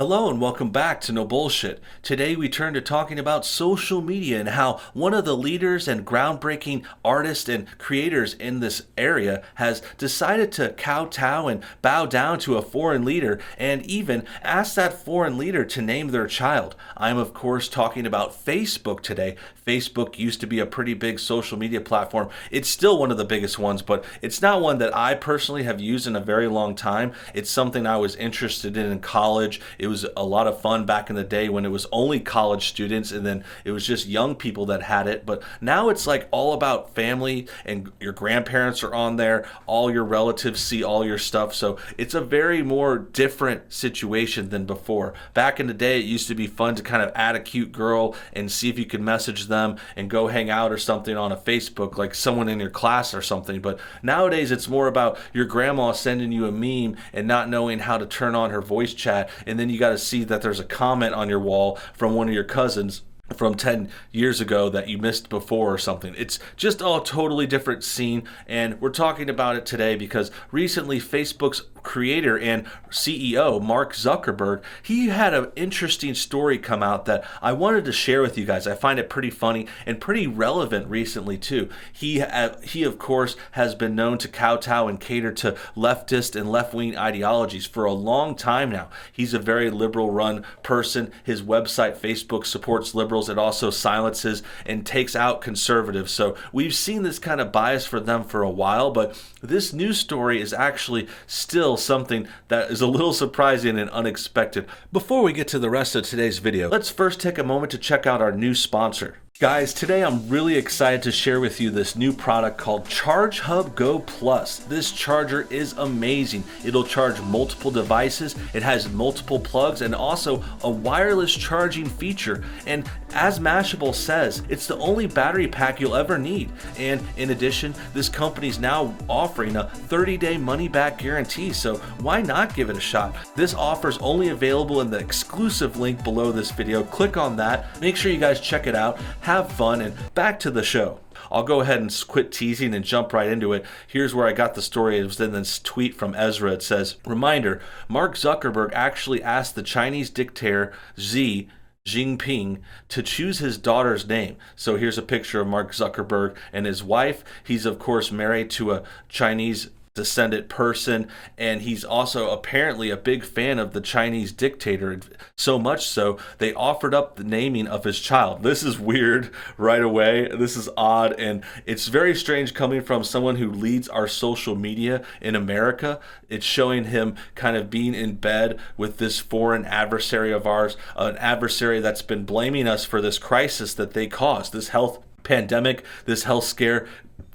Hello and welcome back to No Bullshit. Today we turn to talking about social media and how one of the leaders and groundbreaking artists and creators in this area has decided to kowtow and bow down to a foreign leader and even ask that foreign leader to name their child. I'm of course talking about Facebook today. Facebook used to be a pretty big social media platform. It's still one of the biggest ones, but it's not one that I personally have used in a very long time. It's something I was interested in college. It was a lot of fun back in the day when it was only college students and then it was just young people that had it. But now it's like all about family and your grandparents are on there. All your relatives see all your stuff. So it's a very more different situation than before. Back in the day, it used to be fun to kind of add a cute girl and see if you could message them and go hang out or something on a Facebook, like someone in your class or something. But nowadays, it's more about your grandma sending you a meme and not knowing how to turn on her voice chat. And then you got to see that there's a comment on your wall from one of your cousins from 10 years ago that you missed before or something. It's just a totally different scene, and we're talking about it today because recently Facebook's creator and CEO, Mark Zuckerberg, he had an interesting story come out that I wanted to share with you guys. I find it pretty funny and pretty relevant recently too. He of course has been known to kowtow and cater to leftist and left-wing ideologies for a long time now. He's a very liberal run person. His website, Facebook, supports liberals. It also silences and takes out conservatives. So we've seen this kind of bias for them for a while, but this news story is actually still something that is a little surprising and unexpected. Before we get to the rest of today's video, let's first take a moment to check out our new sponsor. Guys, today I'm really excited to share with you this new product called Charge Hub Go Plus. This charger is amazing. It'll charge multiple devices, it has multiple plugs, and also a wireless charging feature. And as Mashable says, it's the only battery pack you'll ever need. And in addition, this company's now offering a 30-day money-back guarantee, so why not give it a shot? This offer is only available in the exclusive link below this video. Click on that. Make sure you guys check it out. Have fun, and back to the show. I'll go ahead and quit teasing and jump right into it. Here's where I got the story. It was in this tweet from Ezra. It says, reminder, Mark Zuckerberg actually asked the Chinese dictator Xi Jinping to choose his daughter's name. So here's a picture of Mark Zuckerberg and his wife. He's of course married to a Chinese descendant person, and he's also apparently a big fan of the Chinese dictator, so much so they offered up the naming of his child. This is weird right away. This is odd, and it's very strange coming from someone who leads our social media in America. It's showing him kind of being in bed with this foreign adversary of ours, an adversary that's been blaming us for this crisis that they caused, this health pandemic, this health scare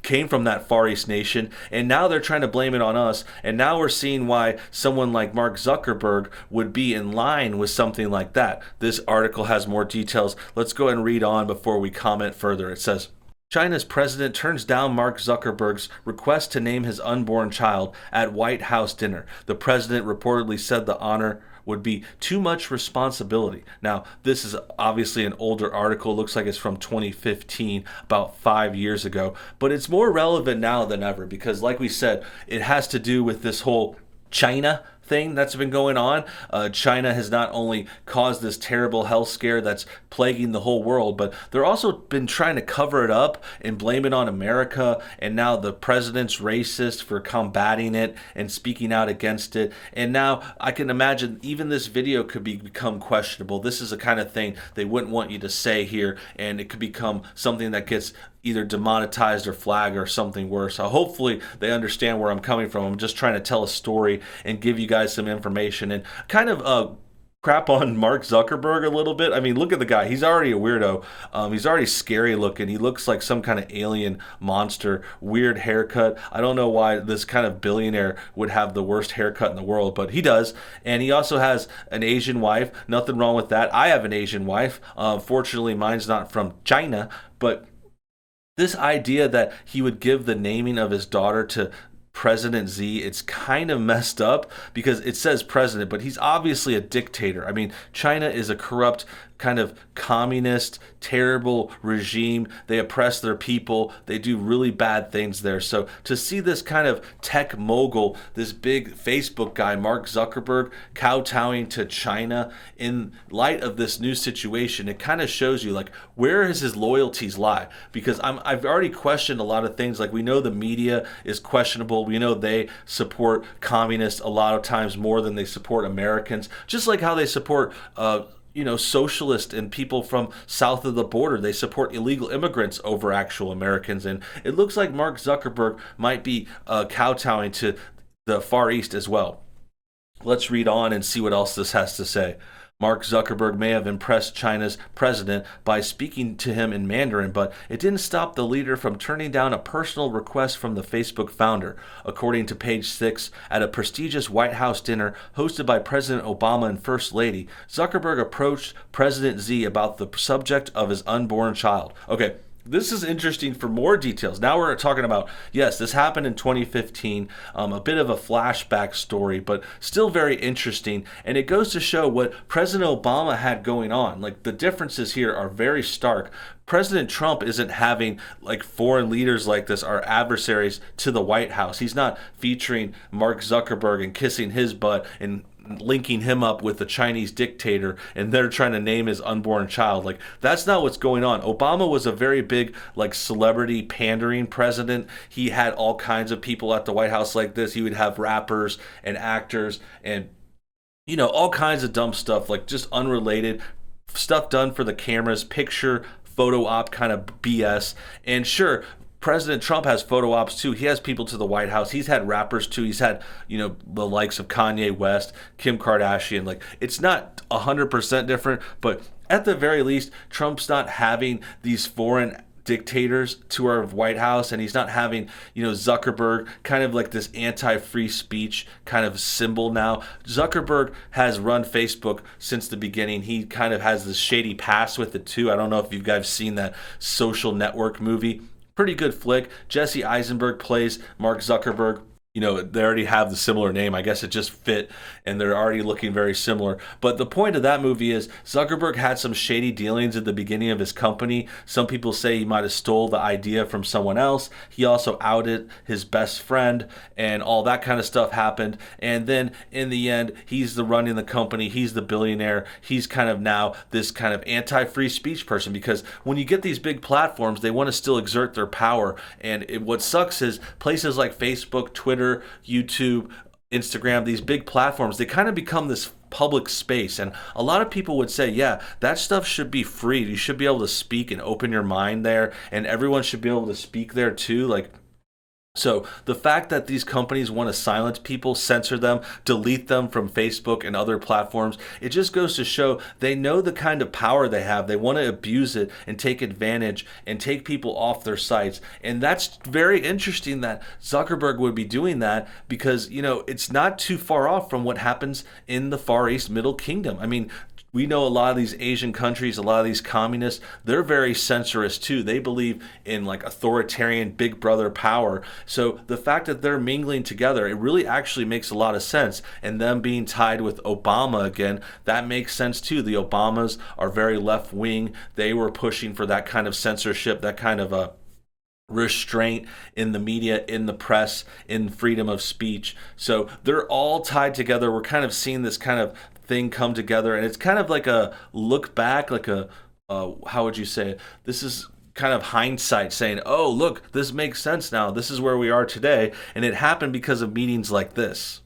came from that Far East nation, and now they're trying to blame it on us. And now we're seeing why someone like Mark Zuckerberg would be in line with something like that. This article has more details. Let's go ahead and read on before we comment further. It says, China's president turns down Mark Zuckerberg's request to name his unborn child at White House dinner. The president reportedly said the honor would be too much responsibility. Now, this is obviously an older article. It looks like it's from 2015, about 5 years ago. But it's more relevant now than ever because, like we said, it has to do with this whole China thing that's been going on. China has not only caused this terrible health scare that's plaguing the whole world, but they're also been trying to cover it up and blame it on America. And now the president's racist for combating it and speaking out against it. And now I can imagine even this video could become questionable. This is the kind of thing they wouldn't want you to say here, and it could become something that gets either demonetized or flagged or something worse. So hopefully they understand where I'm coming from. I'm just trying to tell a story and give you guys some information and kind of crap on Mark Zuckerberg a little bit. I mean, look at the guy. He's already a weirdo. He's already scary looking. He looks like some kind of alien monster. Weird haircut. I don't know why this kind of billionaire would have the worst haircut in the world, but he does. And he also has an Asian wife. Nothing wrong with that. I have an Asian wife. Fortunately, mine's not from China, but this idea that he would give the naming of his daughter to President Z, it's kind of messed up because it says president, but he's obviously a dictator. I mean, China is a corrupt kind of communist, terrible regime. They oppress their people. They do really bad things there. So to see this kind of tech mogul, this big Facebook guy, Mark Zuckerberg, kowtowing to China in light of this new situation, it kind of shows you like where his loyalties lie. Because I've already questioned a lot of things. Like we know the media is questionable. We know they support communists a lot of times more than they support Americans. Just like how they support socialists and people from south of the border. They support illegal immigrants over actual Americans. And it looks like Mark Zuckerberg might be kowtowing to the Far East as well. Let's read on and see what else this has to say. Mark Zuckerberg may have impressed China's president by speaking to him in Mandarin, but it didn't stop the leader from turning down a personal request from the Facebook founder. According to page 6, at a prestigious White House dinner hosted by President Obama and First Lady, Zuckerberg approached President Xi about the subject of his unborn child. Okay. This is interesting for more details. Now we're talking about, yes, this happened in 2015, a bit of a flashback story, but still very interesting. And it goes to show what President Obama had going on. Like the differences here are very stark. President Trump isn't having like foreign leaders like this, our adversaries, to the White House. He's not featuring Mark Zuckerberg and kissing his butt and linking him up with the Chinese dictator, and they're trying to name his unborn child. Like that's not what's going on. Obama was a very big like celebrity pandering president. He had all kinds of people at the White House like this. He would have rappers and actors and all kinds of dumb stuff, like just unrelated stuff done for the cameras, picture photo op kind of BS. And sure, President Trump has photo ops too. He has people to the White House. He's had rappers too. He's had, the likes of Kanye West, Kim Kardashian. Like, it's not 100% different, but at the very least, Trump's not having these foreign dictators to our White House, and he's not having, Zuckerberg, kind of like this anti-free speech kind of symbol now. Zuckerberg has run Facebook since the beginning. He kind of has this shady past with it too. I don't know if you guys seen that Social Network movie. Pretty good flick. Jesse Eisenberg plays Mark Zuckerberg. They already have the similar name. I guess it just fit, and they're already looking very similar. But the point of that movie is Zuckerberg had some shady dealings at the beginning of his company. Some people say he might have stole the idea from someone else. He also outed his best friend, and all that kind of stuff happened. And then in the end, he's the running the company. He's the billionaire. He's kind of now this kind of anti-free speech person, because when you get these big platforms, they want to still exert their power. And what sucks is places like Facebook, Twitter, YouTube, Instagram, these big platforms, they kind of become this public space. And a lot of people would say, yeah, that stuff should be free. You should be able to speak and open your mind there, and everyone should be able to speak there too. So the fact that these companies want to silence people, censor them, delete them from Facebook and other platforms, it just goes to show they know the kind of power they have. They want to abuse it and take advantage and take people off their sites. And that's very interesting that Zuckerberg would be doing that, because, it's not too far off from what happens in the Far East Middle Kingdom. I mean, we know a lot of these Asian countries, a lot of these communists, they're very censorious too. They believe in like authoritarian big brother power. So the fact that they're mingling together, it really actually makes a lot of sense. And them being tied with Obama again, that makes sense too. The Obamas are very left wing. They were pushing for that kind of censorship, that kind of restraint in the media, in the press, in freedom of speech. So they're all tied together. We're kind of seeing this kind of thing come together, and it's kind of like a look back, like a how would you say it? This is kind of hindsight, saying, oh, look, this makes sense now. This is where we are today, and it happened because of meetings like this.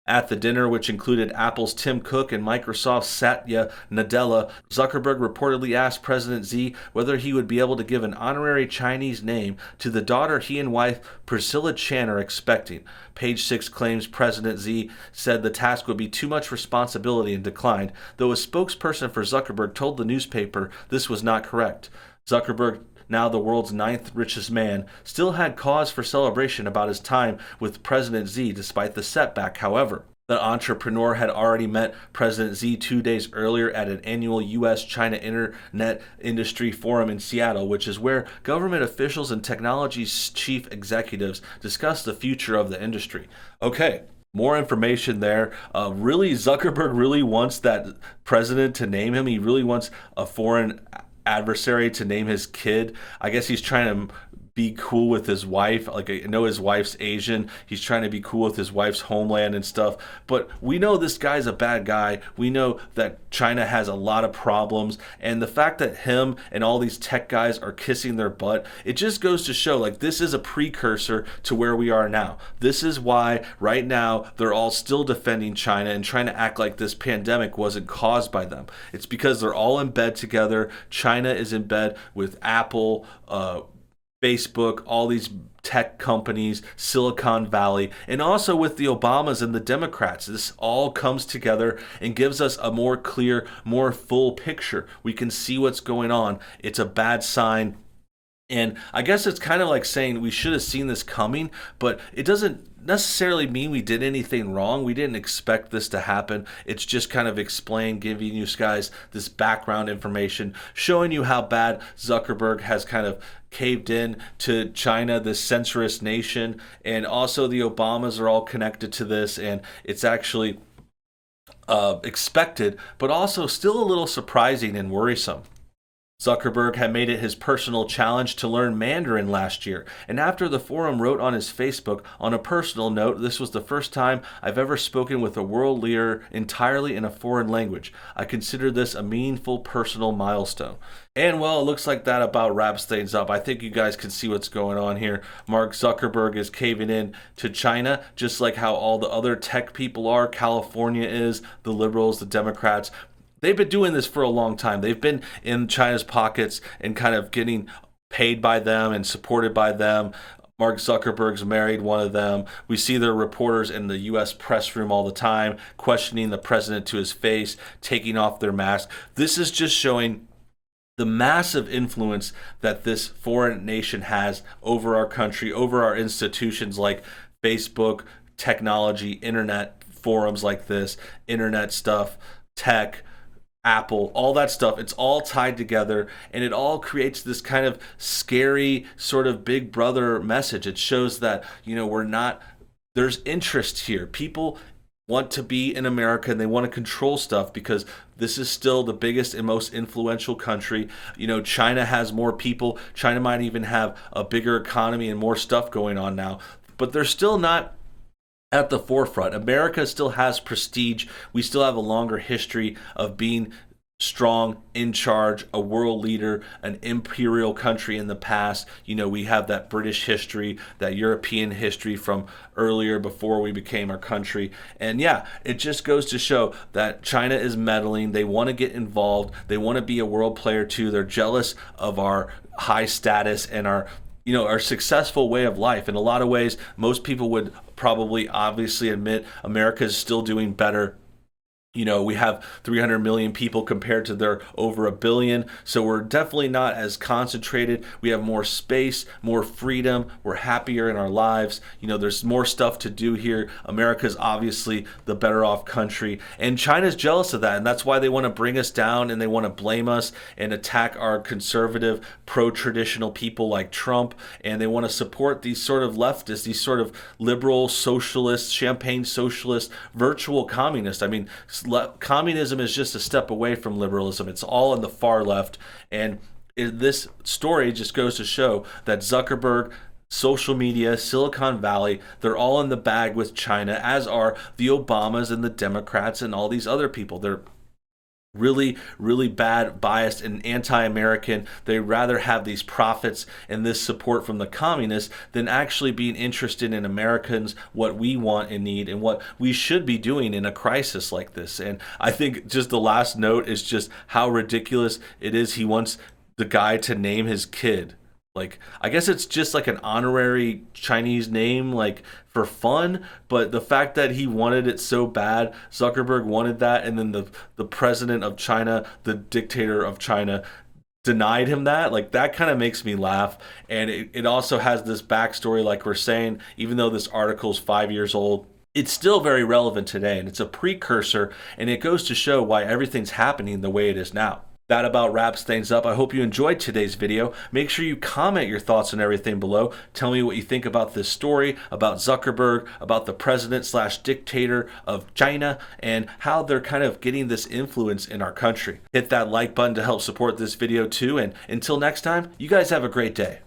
At the dinner, which included Apple's Tim Cook and Microsoft's Satya Nadella, Zuckerberg reportedly asked President Xi whether he would be able to give an honorary Chinese name to the daughter he and wife Priscilla Chan are expecting. Page 6 claims President Xi said the task would be too much responsibility and declined, though a spokesperson for Zuckerberg told the newspaper this was not correct. Zuckerberg, now the world's 9th richest man, still had cause for celebration about his time with President Xi despite the setback. However, the entrepreneur had already met President Xi 2 days earlier at an annual U.S.-China Internet Industry Forum in Seattle, which is where government officials and technology chief executives discussed the future of the industry. Okay, More information there. Really, Zuckerberg really wants that president to name him. He really wants a foreign adversary to name his kid. I guess he's trying to be cool with his wife. Like, I know his wife's Asian. He's trying to be cool with his wife's homeland and stuff. But we know this guy's a bad guy. We know that China has a lot of problems. And the fact that him and all these tech guys are kissing their butt, it just goes to show like this is a precursor to where we are now. This is why right now they're all still defending China and trying to act like this pandemic wasn't caused by them. It's because they're all in bed together. China is in bed with Apple, Facebook, all these tech companies, Silicon Valley, and also with the Obamas and the Democrats. This all comes together and gives us a more clear, more full picture. We can see what's going on. It's a bad sign. And I guess it's kind of like saying we should have seen this coming, but it doesn't necessarily mean we did anything wrong. We didn't expect this to happen. It's just kind of explain, giving you guys this background information, showing you how bad Zuckerberg has kind of caved in to China, this censorious nation, and also the Obamas are all connected to this, and it's actually expected, but also still a little surprising and worrisome. Zuckerberg had made it his personal challenge to learn Mandarin last year, and after the forum wrote on his Facebook, on a personal note, this was the first time I've ever spoken with a world leader entirely in a foreign language. I consider this a meaningful personal milestone. And well, it looks like that about wraps things up. I think you guys can see what's going on here. Mark Zuckerberg is caving in to China, just like how all the other tech people are. California is, the liberals, the Democrats. They've been doing this for a long time. They've been in China's pockets and kind of getting paid by them and supported by them. Mark Zuckerberg's married one of them. We see their reporters in the U.S. press room all the time, questioning the president to his face, taking off their mask. This is just showing the massive influence that this foreign nation has over our country, over our institutions like Facebook, technology, internet forums like this, internet stuff, tech, Apple, all that stuff. It's all tied together and it all creates this kind of scary sort of big brother message. It shows that, there's interest here. People want to be in America and they want to control stuff because this is still the biggest and most influential country. China has more people. China might even have a bigger economy and more stuff going on now, but they're still not at the forefront. America still has prestige. We still have a longer history of being strong, in charge, a world leader, an imperial country in the past. We have that British history, that European history from earlier before we became our country. And yeah, it just goes to show that China is meddling. They want to get involved. They want to be a world player too. They're jealous of our high status and our successful way of life. In a lot of ways, most people would probably obviously admit America is still doing better. We have 300 million people compared to their over a billion. So we're definitely not as concentrated. We have more space, more freedom. We're happier in our lives. There's more stuff to do here. America's obviously the better off country. And China's jealous of that. And that's why they want to bring us down and they want to blame us and attack our conservative, pro-traditional people like Trump. And they want to support these sort of leftists, these sort of liberal socialists, champagne socialists, virtual communists. I mean, communism is just a step away from liberalism. It's all on the far left. And this story just goes to show that Zuckerberg, social media, Silicon Valley, they're all in the bag with China, as are the Obamas and the Democrats and all these other people. They're really, really bad, biased, and anti-American. They rather have these profits and this support from the communists than actually being interested in Americans, what we want and need, and what we should be doing in a crisis like this. And I think just the last note is just how ridiculous it is. He wants the guy to name his kid. Like, I guess it's just like an honorary Chinese name, like for fun. But the fact that he wanted it so bad, Zuckerberg wanted that, and then the president of China, the dictator of China, denied him that. Like, that kind of makes me laugh. And it also has this backstory, like we're saying, even though this article's 5 years old, it's still very relevant today. And it's a precursor, and it goes to show why everything's happening the way it is now. That about wraps things up. I hope you enjoyed today's video. Make sure you comment your thoughts and everything below. Tell me what you think about this story, about Zuckerberg, about the president slash dictator of China, and how they're kind of getting this influence in our country. Hit that like button to help support this video too. And until next time, you guys have a great day.